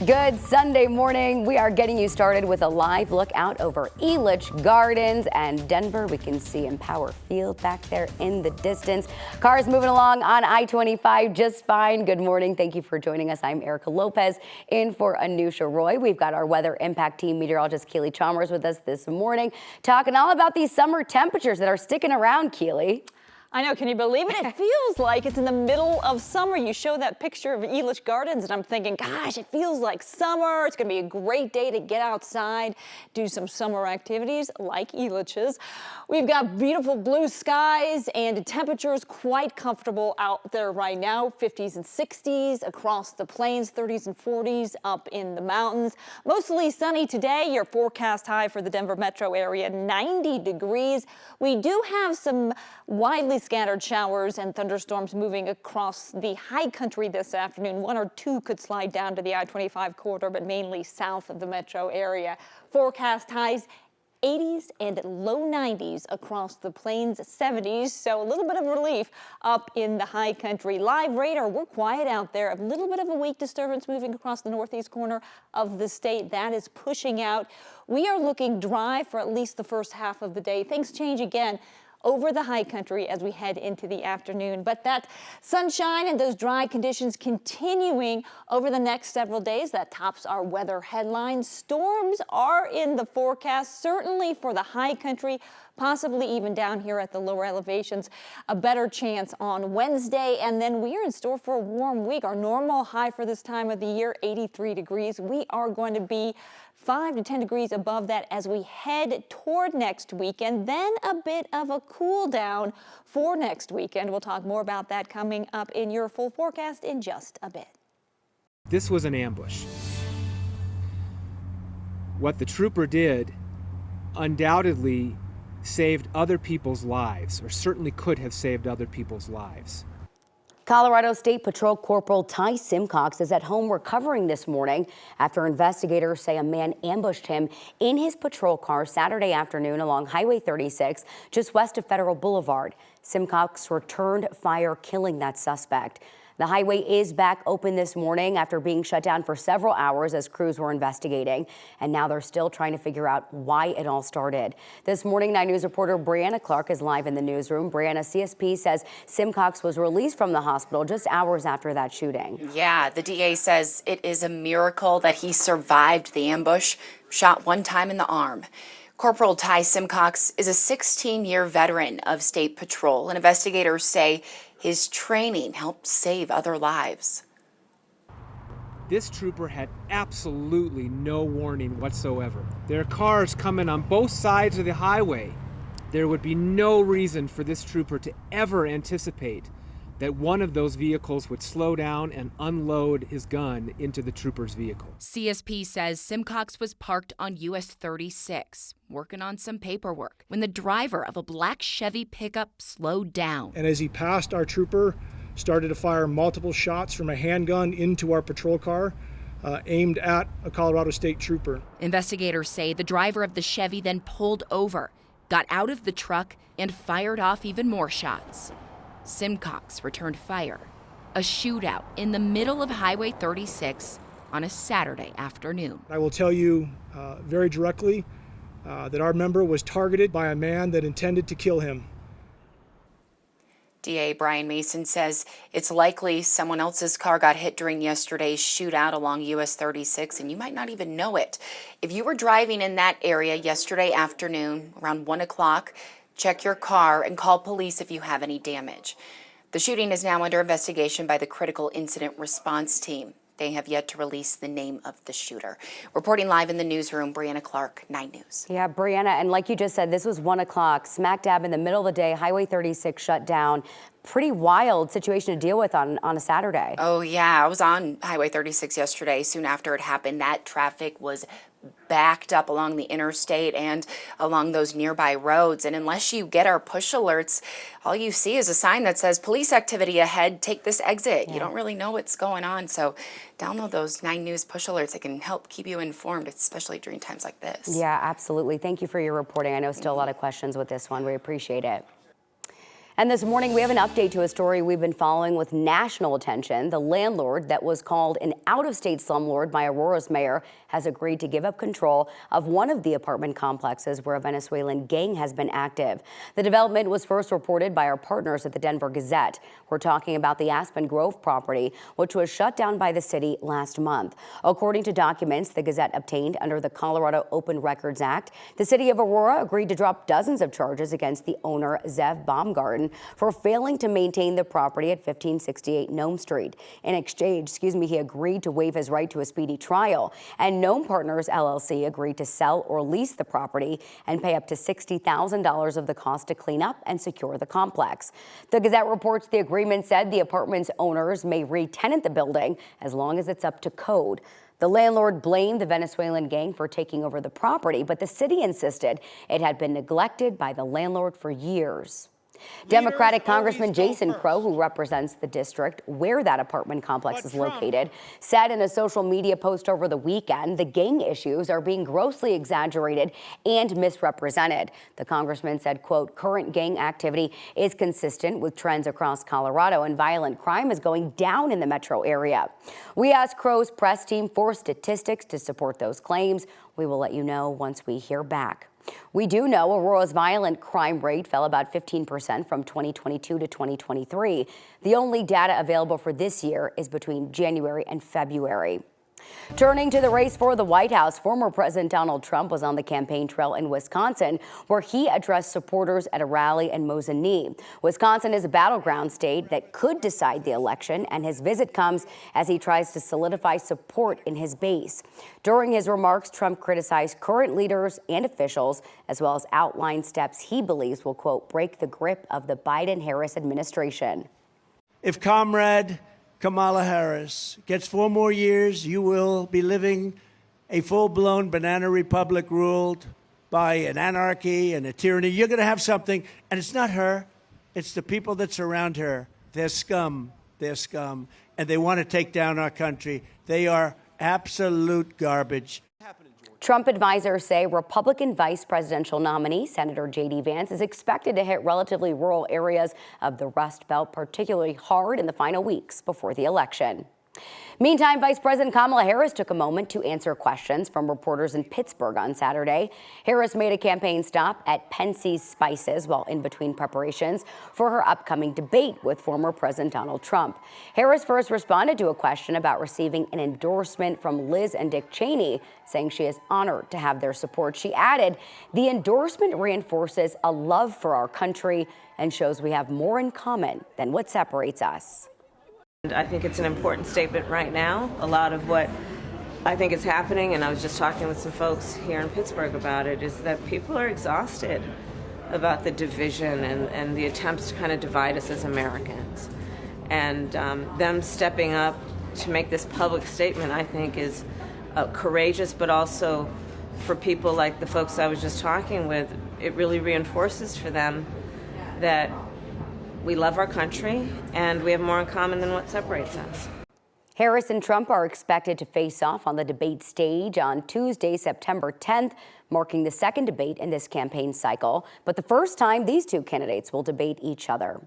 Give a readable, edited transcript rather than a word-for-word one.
Good Sunday morning. We are getting you started with a live look out over Elitch Gardens and Denver. We can see Empower Field back there in the distance. Cars moving along on I-25 just fine. Good morning. Thank you for joining us. I'm Erica Lopez in for Anusha Roy. We've got our weather impact team meteorologist Keely Chalmers with us this morning, talking all about these summer temperatures that are sticking around, Keely. I know, can you believe it? It feels like it's in the middle of summer. You show that picture of Elitch Gardens and I'm thinking, gosh, it feels like summer. It's gonna be a great day to get outside, do some summer activities like Elitch's. We've got beautiful blue skies and temperatures quite comfortable out there right now. 50s and 60s across the plains, 30s and 40s up in the mountains. Mostly sunny today. Your forecast high for the Denver metro area, 90 degrees. We do have some widely scattered showers and thunderstorms moving across the high country this afternoon. One or two could slide down to the I-25 corridor, but mainly south of the metro area. Forecast highs 80s and low 90s across the plains, 70s, so a little bit of relief up in the high country. Live radar, we're quiet out there. A little bit of a weak disturbance moving across the northeast corner of the state. That is pushing out. We are looking dry for at least the first half of the day. Things change again over the high country as we head into the afternoon. But that sunshine and those dry conditions continuing over the next several days, that tops our weather headlines. Storms are in the forecast, certainly for the high country, possibly even down here at the lower elevations. A better chance on Wednesday, and then we are in store for a warm week. Our normal high for this time of the year, 83 degrees. We are going to be 5 to 10 degrees above that as we head toward next weekend, then a bit of a cool down for next weekend. We'll talk more about that coming up in your full forecast in just a bit. This was an ambush. What the trooper did undoubtedly saved other people's lives, or certainly could have saved other people's lives. Colorado State Patrol Corporal Ty Simcox is at home recovering this morning after investigators say a man ambushed him in his patrol car Saturday afternoon along Highway 36 just west of Federal Boulevard. Simcox returned fire, killing that suspect. The highway is back open this morning after being shut down for several hours as crews were investigating. And now they're still trying to figure out why it all started. This morning, 9 News reporter Brianna Clark is live in the newsroom. Brianna, CSP says Simcox was released from the hospital just hours after that shooting. Yeah, the DA says it is a miracle that he survived the ambush, shot one time in the arm. Corporal Ty Simcox is a 16-year veteran of State Patrol, and investigators say his training helped save other lives. This trooper had absolutely no warning whatsoever. There are cars coming on both sides of the highway. There would be no reason for this trooper to ever anticipate that one of those vehicles would slow down and unload his gun into the trooper's vehicle. CSP says Simcox was parked on US 36, working on some paperwork, when the driver of a black Chevy pickup slowed down. And as he passed, our trooper started to fire multiple shots from a handgun into our patrol car, aimed at a Colorado State trooper. Investigators say the driver of the Chevy then pulled over, got out of the truck, and fired off even more shots. Simcox returned fire. A shootout in the middle of Highway 36 on a Saturday afternoon. I will tell you very directly that our member was targeted by a man that intended to kill him. DA Brian Mason says it's likely someone else's car got hit during yesterday's shootout along US 36, and you might not even know it. If you were driving in that area yesterday afternoon around 1 o'clock, check your car and call police if you have any damage. The shooting is now under investigation by the Critical Incident Response Team. They have yet to release the name of the shooter. Reporting live in the newsroom, Brianna Clark, 9 News. Yeah, Brianna, and like you just said, this was 1 o'clock, smack dab in the middle of the day, Highway 36 shut down. Pretty wild situation to deal with on a Saturday. Oh, yeah. I was on Highway 36 yesterday. Soon after it happened, that traffic was backed up along the interstate and along those nearby roads. And unless you get our push alerts, all you see is a sign that says police activity ahead, take this exit. Yeah. You don't really know what's going on. So download those 9 News push alerts. It can help keep you informed, especially during times like this. Yeah, absolutely. Thank you for your reporting. I know still a lot of questions with this one. We appreciate it. And this morning, we have an update to a story we've been following with national attention. The landlord that was called an out-of-state slumlord by Aurora's mayor has agreed to give up control of one of the apartment complexes where a Venezuelan gang has been active. The development was first reported by our partners at the Denver Gazette. We're talking about the Aspen Grove property, which was shut down by the city last month. According to documents the Gazette obtained under the Colorado Open Records Act, the city of Aurora agreed to drop dozens of charges against the owner, Zev Baumgarten, for failing to maintain the property at 1568 Nome Street. In exchange, he agreed to waive his right to a speedy trial. And Nome Partners LLC agreed to sell or lease the property and pay up to $60,000 of the cost to clean up and secure the complex. The Gazette reports the agreement said the apartment's owners may re-tenant the building as long as it's up to code. The landlord blamed the Venezuelan gang for taking over the property, but the city insisted it had been neglected by the landlord for years. Democratic Congressman Jason Crow, who represents the district where that apartment complex is located, said in a social media post over the weekend the gang issues are being grossly exaggerated and misrepresented. The congressman said, quote, current gang activity is consistent with trends across Colorado and violent crime is going down in the metro area. We asked Crow's press team for statistics to support those claims. We will let you know once we hear back. We do know Aurora's violent crime rate fell about 15% from 2022 to 2023. The only data available for this year is between January and February. Turning to the race for the White House, former President Donald Trump was on the campaign trail in Wisconsin, where he addressed supporters at a rally in Mosinee. Wisconsin is a battleground state that could decide the election, and his visit comes as he tries to solidify support in his base. During his remarks, Trump criticized current leaders and officials, as well as outlined steps he believes will, quote, break the grip of the Biden-Harris administration. If Comrade Kamala Harris gets 4 more years, you will be living a full-blown banana republic ruled by an anarchy and a tyranny. You're going to have something, and it's not her. It's the people that surround her. They're scum. They're scum. And they want to take down our country. They are absolute garbage. Trump advisors say Republican vice presidential nominee Senator J.D. Vance is expected to hit relatively rural areas of the Rust Belt particularly hard in the final weeks before the election. Meantime, Vice President Kamala Harris took a moment to answer questions from reporters in Pittsburgh on Saturday. Harris made a campaign stop at Pensie's Spices while in between preparations for her upcoming debate with former President Donald Trump. Harris first responded to a question about receiving an endorsement from Liz and Dick Cheney, saying she is honored to have their support. She added, the endorsement reinforces a love for our country and shows we have more in common than what separates us. I think it's an important statement right now. A lot of what I think is happening, and I was just talking with some folks here in Pittsburgh about it, is that people are exhausted about the division and the attempts to kind of divide us as Americans. And them stepping up to make this public statement, I think, is courageous, but also for people like the folks I was just talking with, it really reinforces for them that we love our country, and we have more in common than what separates us. Harris and Trump are expected to face off on the debate stage on Tuesday, September 10th, marking the second debate in this campaign cycle, but the first time these two candidates will debate each other.